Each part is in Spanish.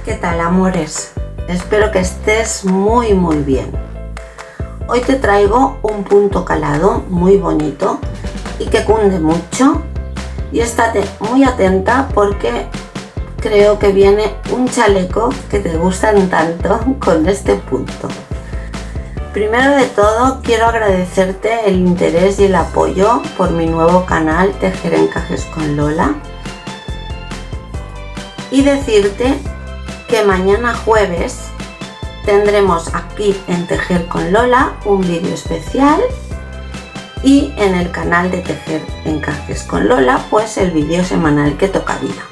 ¿Qué tal, amores? Espero que estés muy bien. Hoy te traigo un punto calado muy bonito y que cunde mucho, y estate muy atenta porque creo que viene un chaleco que te gustan tanto con este punto. Primero de todo, quiero agradecerte el interés y el apoyo por mi nuevo canal Tejer Encajes con Lola y decirte que mañana jueves tendremos aquí en Tejer con Lola un vídeo especial, y en el canal de Tejer Encajes con Lola pues el vídeo semanal que tocaría.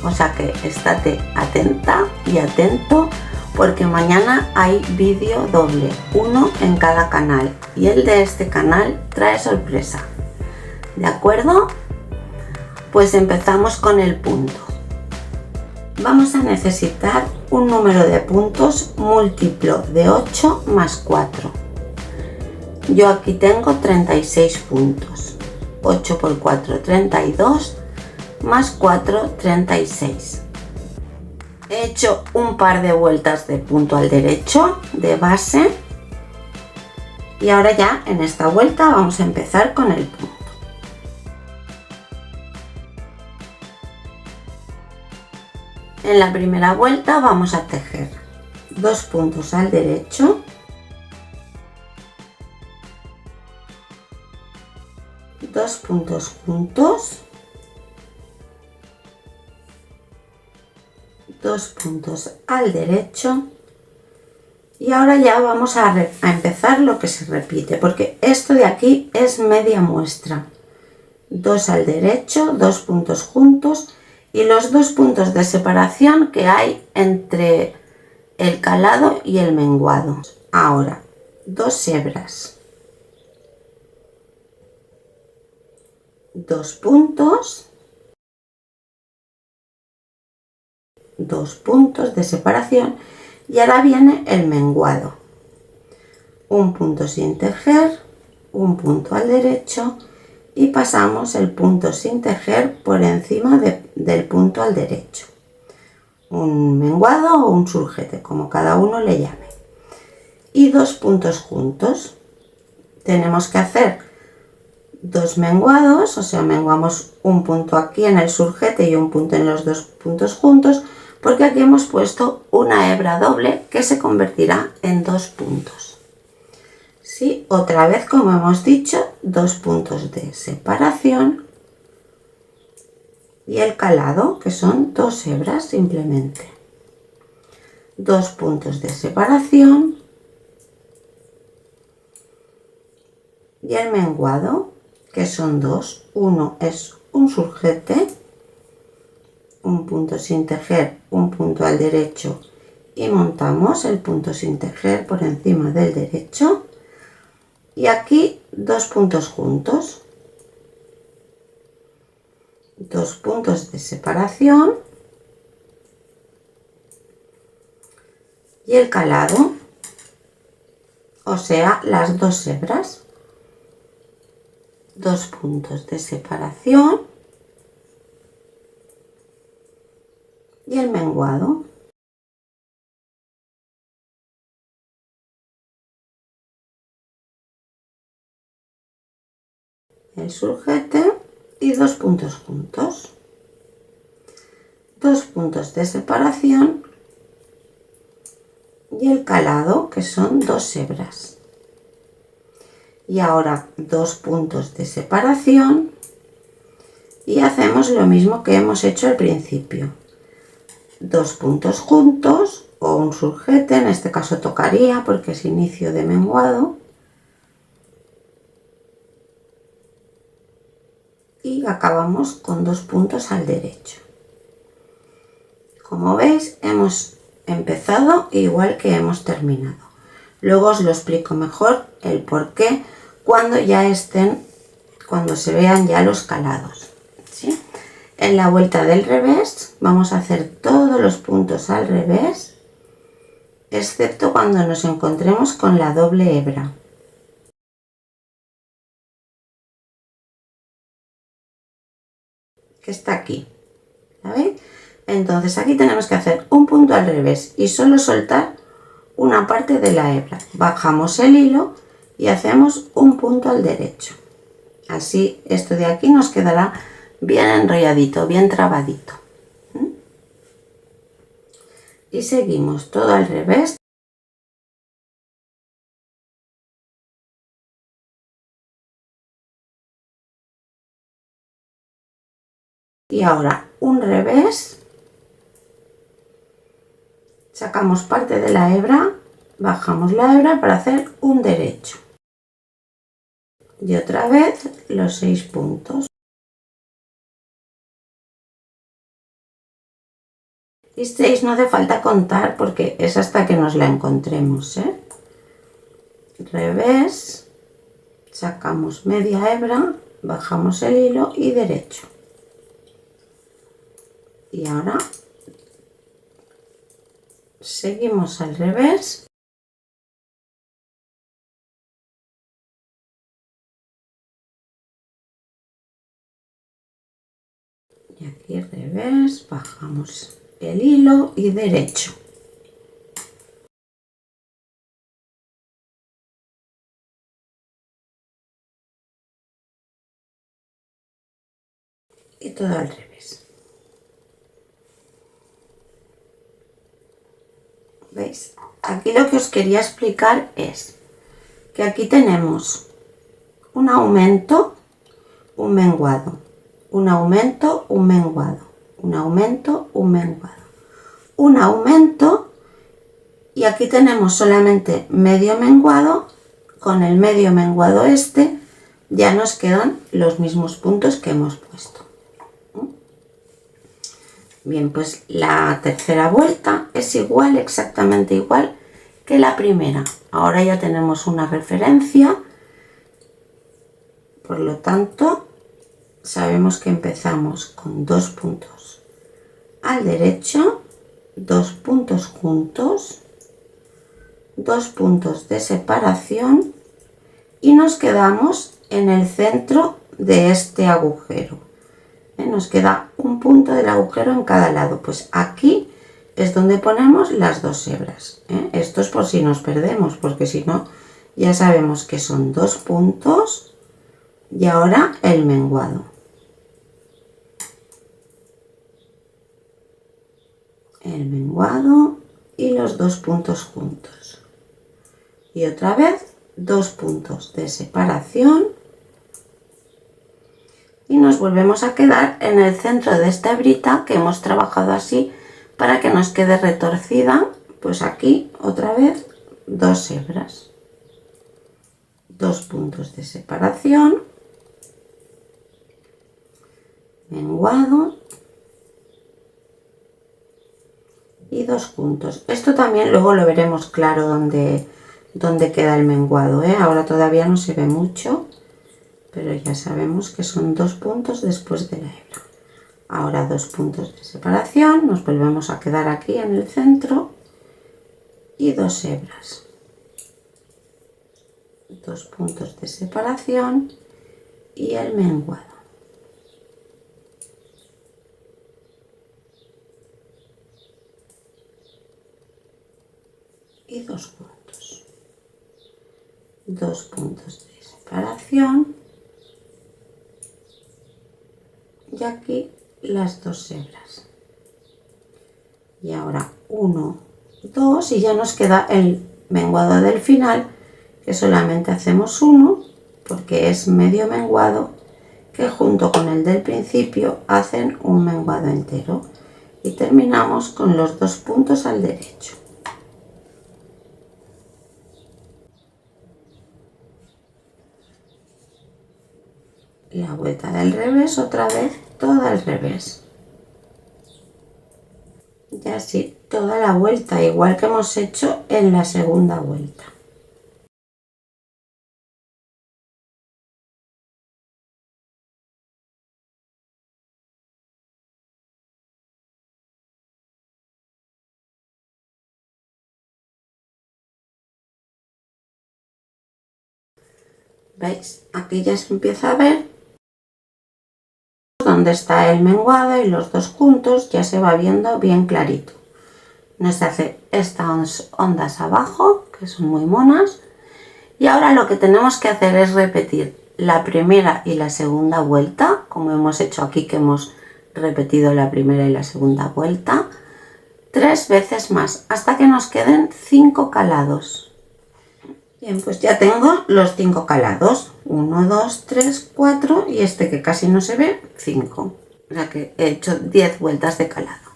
O sea que estate atenta y atento porque mañana hay vídeo doble, uno en cada canal, y el de este canal trae sorpresa. ¿De acuerdo? Pues empezamos con el punto. Vamos a necesitar un número de puntos múltiplo de 8 más 4. Yo aquí tengo 36 puntos. 8 por 4, 32, más 4, 36. He hecho un par de vueltas de punto al derecho, de base. Y ahora ya en esta vuelta vamos a empezar con el punto. En la primera vuelta vamos a tejer 2 puntos al derecho, 2 puntos juntos, 2 puntos al derecho, y ahora ya vamos a empezar lo que se repite, porque esto de aquí es media muestra. 2 al derecho, 2 puntos juntos y los 2 puntos de separación que hay entre el calado y el menguado. Ahora 2 hebras, 2 puntos, 2 puntos de separación, y ahora viene el menguado. Un punto sin tejer, un punto al derecho, y pasamos el punto sin tejer por encima del punto al derecho. Un menguado o un surjete, como cada uno le llame. Y 2 puntos juntos. Tenemos que hacer 2 menguados, o sea, menguamos un punto aquí en el surjete y un punto en los 2 puntos juntos, porque aquí hemos puesto una hebra doble que se convertirá en 2 puntos. Sí, otra vez, como hemos dicho, 2 puntos de separación y el calado, que son 2 hebras simplemente. 2 puntos de separación y el menguado, que son 2. Uno es un surjete, un punto sin tejer, un punto al derecho, y montamos el punto sin tejer por encima del derecho, y aquí 2 puntos juntos, 2 puntos de separación y el calado, o sea, las 2 hebras. 2 puntos de separación y el menguado. El surjete y 2 puntos juntos. 2 puntos de separación y el calado, que son 2 hebras. Y ahora 2 puntos de separación y hacemos lo mismo que hemos hecho al principio. 2 puntos juntos o un surjete, en este caso tocaría porque es inicio de menguado, y acabamos con 2 puntos al derecho. Como veis, hemos empezado igual que hemos terminado. Luego os lo explico mejor el por qué cuando se vean ya los calados, ¿sí? En la vuelta del revés vamos a hacer todos los puntos al revés, excepto cuando nos encontremos con la doble hebra. Que está aquí, ¿la veis? Entonces aquí tenemos que hacer un punto al revés y solo soltar una parte de la hebra. Bajamos el hilo y hacemos un punto al derecho. Así esto de aquí nos quedará bien enrolladito, bien trabadito. Y seguimos todo al revés. Y ahora un revés. Sacamos parte de la hebra, bajamos la hebra para hacer un derecho. Y otra vez los 6 puntos. Y 6 no hace falta contar porque es hasta que nos la encontremos, ¿eh? Revés, sacamos media hebra, bajamos el hilo y derecho. Y ahora seguimos al revés. Y aquí revés, bajamos el hilo y derecho. Y todo al revés. ¿Veis? Aquí lo que os quería explicar es que aquí tenemos un aumento, un menguado, un aumento, un menguado, un aumento, un menguado, un aumento, y aquí tenemos solamente medio menguado. Con el medio menguado este ya nos quedan los mismos puntos que hemos puesto. Bien, pues la tercera vuelta es igual, exactamente igual que la primera. Ahora ya tenemos una referencia, por lo tanto sabemos que empezamos con 2 puntos al derecho, 2 puntos juntos, 2 puntos de separación y nos quedamos en el centro de este agujero. Nos queda un punto del agujero en cada lado, pues aquí es donde ponemos las 2 hebras. Esto es por si nos perdemos, porque si no ya sabemos que son 2 puntos y ahora el menguado. El menguado y los 2 puntos juntos. Y otra vez 2 puntos de separación. Y nos volvemos a quedar en el centro de esta hebrita que hemos trabajado así para que nos quede retorcida. Pues aquí otra vez 2 hebras, 2 puntos de separación, menguado y 2 puntos. Esto también luego lo veremos claro dónde queda el menguado, ¿eh? Ahora todavía no se ve mucho, pero ya sabemos que son 2 puntos después de la hebra. Ahora 2 puntos de separación, nos volvemos a quedar aquí en el centro y 2 hebras, 2 puntos de separación y el menguado. Y 2 puntos, 2 puntos de separación y aquí las 2 hebras. Y ahora 1, 2 y ya nos queda el menguado del final, que solamente hacemos 1 porque es medio menguado, que junto con el del principio hacen un menguado entero. Y terminamos con los 2 puntos al derecho. La vuelta del revés, otra vez toda al revés. Y así toda la vuelta, igual que hemos hecho en la segunda vuelta. ¿Veis? Aquí ya se empieza a ver dónde está el menguado y los dos juntos ya se va viendo bien clarito. Nos hace estas ondas abajo, que son muy monas. Y ahora lo que tenemos que hacer es repetir la primera y la segunda vuelta, como hemos hecho aquí, que hemos repetido la primera y la segunda vuelta, 3 veces más, hasta que nos queden 5 calados. Bien, pues ya tengo los 5 calados. 1, 2, 3, 4 y este que casi no se ve, 5. O sea que he hecho 10 vueltas de calado.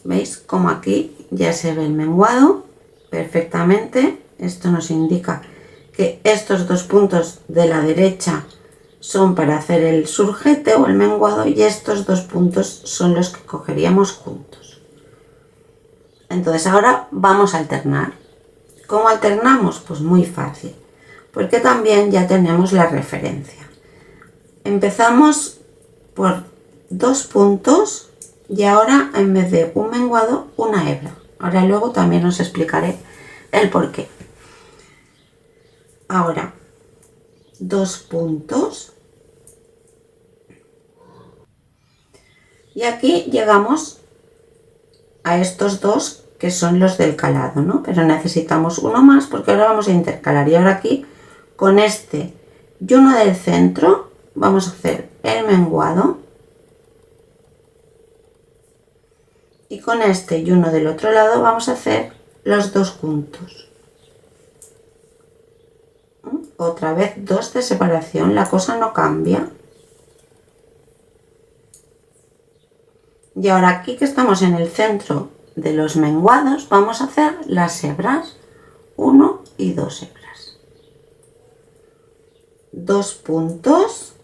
¿Veis cómo aquí ya se ve el menguado perfectamente? Esto nos indica que estos dos puntos de la derecha son para hacer el surjete o el menguado y estos dos puntos son los que cogeríamos juntos. Entonces ahora vamos a alternar. ¿Cómo alternamos? Pues muy fácil, porque también ya tenemos la referencia. Empezamos por 2 puntos y ahora en vez de un menguado, una hebra. Ahora luego también os explicaré el por qué. Ahora 2 puntos y aquí llegamos a estos dos que son los del calado, ¿no? Pero necesitamos uno más porque ahora vamos a intercalar y ahora aquí con este y uno del centro vamos a hacer el menguado y con este y uno del otro lado vamos a hacer los dos juntos. Otra vez 2 de separación, la cosa no cambia. Y ahora aquí que estamos en el centro de los menguados vamos a hacer las hebras, 1 y 2 hebras. 2 puntos,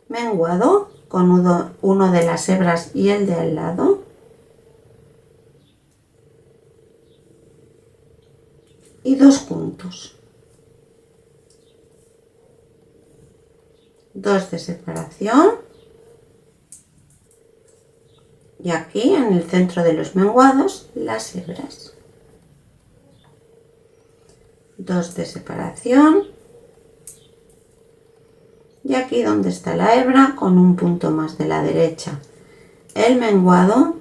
menguado con uno de las hebras y el de al lado, y 2 juntos, 2 de separación y aquí en el centro de los menguados las hebras, 2 de separación y aquí donde está la hebra con un punto más de la derecha el menguado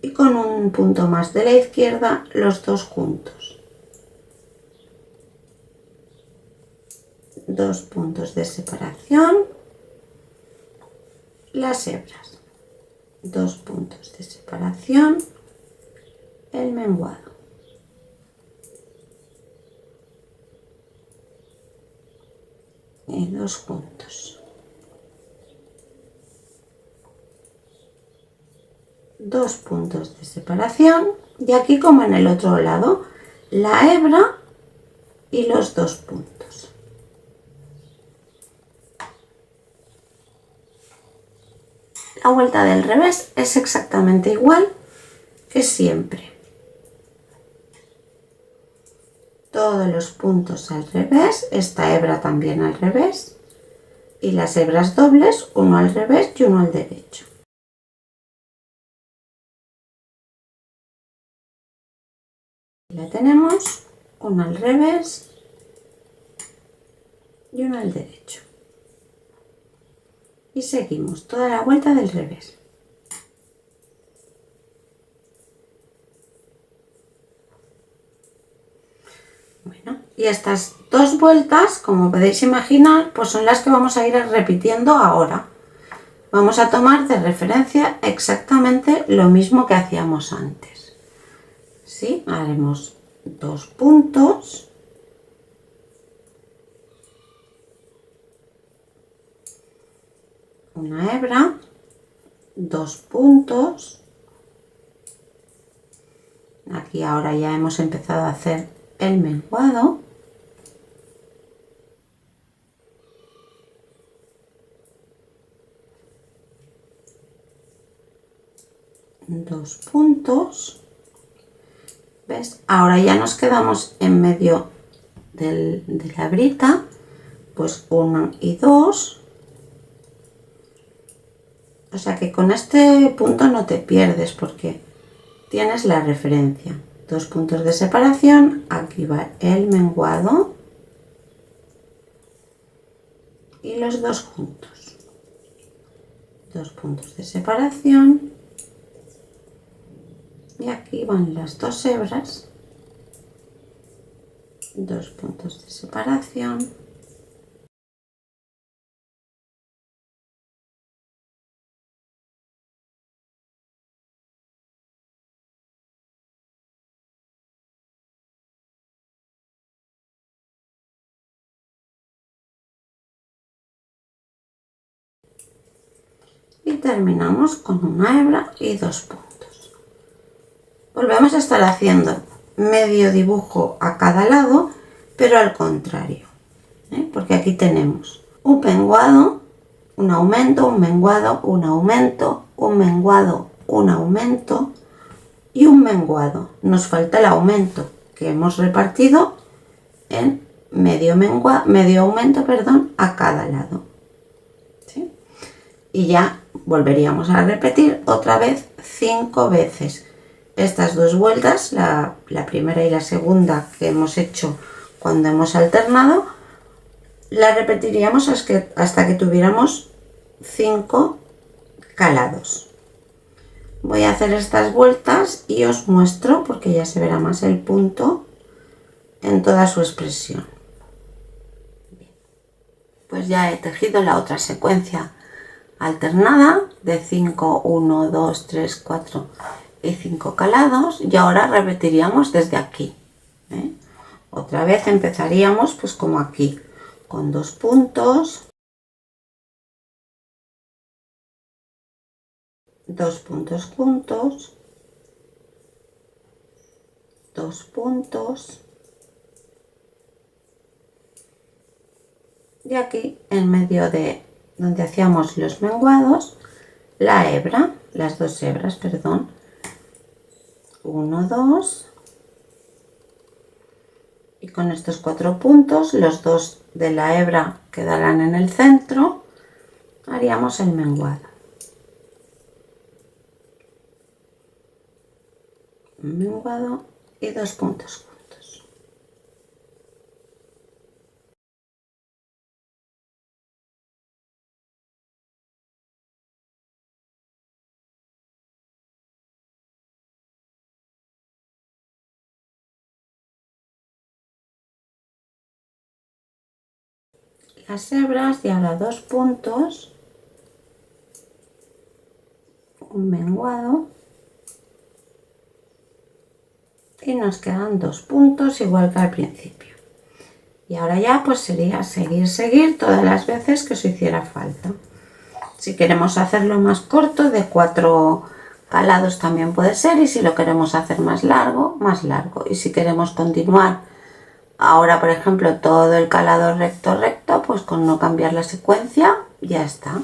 y con un punto más de la izquierda los dos juntos. 2 puntos de separación, las hebras, 2 puntos de separación, el menguado. Y 2 juntos. 2 puntos de separación y aquí como en el otro lado la hebra y los 2 puntos. La vuelta del revés es exactamente igual que siempre. Todos los puntos al revés, esta hebra también al revés y las hebras dobles, uno al revés y uno al derecho. Ya tenemos uno al revés y uno al derecho. Y seguimos toda la vuelta del revés. Bueno, y estas 2 vueltas, como podéis imaginar, pues son las que vamos a ir repitiendo ahora. Vamos a tomar de referencia exactamente lo mismo que hacíamos antes. ¿Sí? Haremos 2 puntos, una hebra, 2 puntos. Aquí ahora ya hemos empezado a hacer el menguado. Dos puntos. ¿Ves? Ahora ya nos quedamos en medio de la hebrita, pues 1 y 2. O sea que con este punto no te pierdes porque tienes la referencia. 2 puntos de separación, aquí va el menguado y los dos juntos. 2 puntos de separación. Y aquí van las 2 hebras. 2 puntos de separación. Y terminamos con una hebra y 2 puntos. Volvemos a estar haciendo medio dibujo a cada lado, pero al contrario, porque aquí tenemos un menguado, un aumento, un menguado, un aumento, un menguado, un aumento y un menguado. Nos falta el aumento que hemos repartido en medio aumento, a cada lado. ¿Sí? Y ya volveríamos a repetir otra vez 5 veces estas 2 vueltas, la primera y la segunda que hemos hecho cuando hemos alternado, la repetiríamos hasta que tuviéramos 5 calados. Voy a hacer estas vueltas y os muestro, porque ya se verá más el punto en toda su expresión. Bien. Pues ya he tejido la otra secuencia alternada de 5, 1, 2, 3, 4 y 5 calados, y ahora repetiríamos desde aquí. Otra vez empezaríamos pues como aquí, con 2 puntos, 2 puntos juntos, 2 puntos, y aquí en medio de donde hacíamos los menguados, la hebra, las 2 hebras, 1, 2, y con estos 4 puntos, los 2 de la hebra quedarán en el centro, haríamos el menguado. Un menguado y 2 puntos juntos. Las hebras y ahora 2 puntos, un menguado y nos quedan 2 puntos igual que al principio. Y ahora ya pues sería seguir todas las veces que os hiciera falta. Si queremos hacerlo más corto, de 4 calados también puede ser, y si lo queremos hacer más largo, y si queremos continuar ahora, por ejemplo, todo el calado recto, pues con no cambiar la secuencia, ya está.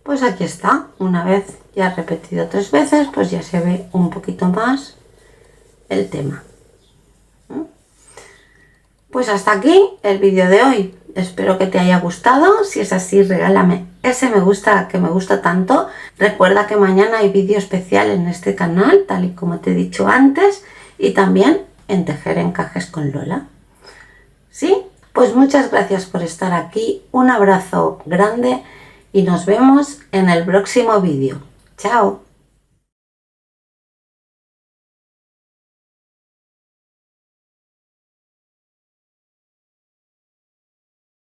Pues aquí está, una vez ya repetido 3 veces, pues ya se ve un poquito más el tema. Pues hasta aquí el vídeo de hoy. Espero que te haya gustado. Si es así, regálame ese me gusta que me gusta tanto. Recuerda que mañana hay vídeo especial en este canal, tal y como te he dicho antes, y también en Tejer Encajes con Lola. ¿Sí? Pues muchas gracias por estar aquí. Un abrazo grande y nos vemos en el próximo vídeo. ¡Chao!